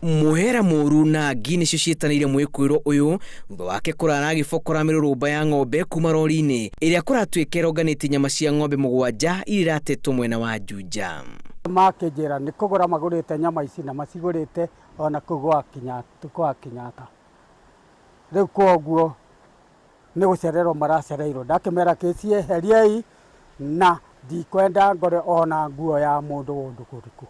Muhera muru na ngi nicio cietanire mwikuiro uyu thutha wake kurara gibokora mirurumba ya ng'ombe kuma rori-ini iria kuratwika ironganite nyama cia ng'ombe mugwanja iratetwo mwena wa Juja. Makijira ni kugura magurite nyama ici na macigurite ona kugwa Kenyatta. Riu koguo ni gucererwo maracereirwo ndakimera kesi eheriei na ndikwenda ngore ona nguo ya mundu wundu kuriku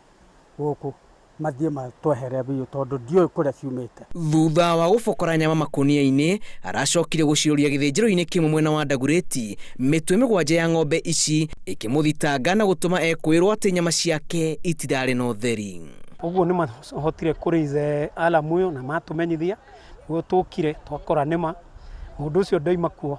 guku mathie matwehere biu tondu ndioi kuria ciumite. Thutha wa gubokora nyama makunia-ini aracokire guciuria githinjiro-ini kimwe mwena wa Dagoretti mitwe migwanja ya ng'ombe ici ikimuthitanga na gutuma ekwirwo ati nyama ciake itirari na utheri. Uguo ni mahotire kurize alamu uyu na matumenyithia guo tukire twakora nima mundu ucio ndoima kuo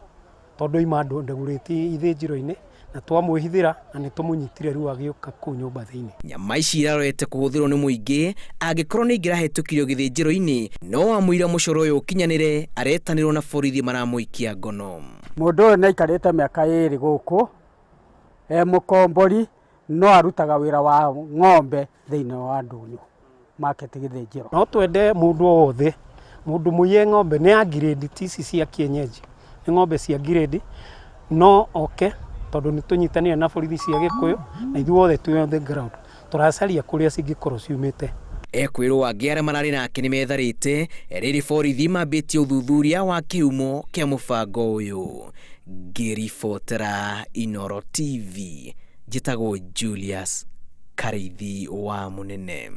tondu ima Dagoretti ithinjiro-ini na twamwihithira na ni tumunyitire riu agioka ku nyumba thiini. Nyama ici irarorete kuhuthirwo ni muingi angikorwo ni ingirahetũkirio githinjiro-ini no amwira mucoro uyu ukinyanire aretanirwo na borithi maramuikia ngono. Mundu uyu naikarite miaka 2 guku mukombori no arutaga wira wa ng'ombe thiini wa ndunyu market githinjiro. No twende mundu wothe mundu muiye ng'ombe ni ya grade tisi cia kienyeji ni ng'ombe cia grade no tondu ni tunyitanire na borithi cia Gikuyu na ithuothe twi on the ground turacaria kuria cingikorwo ciumite. Ekwirwo angi aria marari nake ni metharite riri borithi mambitie uthuthuria wa kiumo kia mubango uyu. Ngiribotera Inooro TV njitagwo Julius Karithi wa Munene.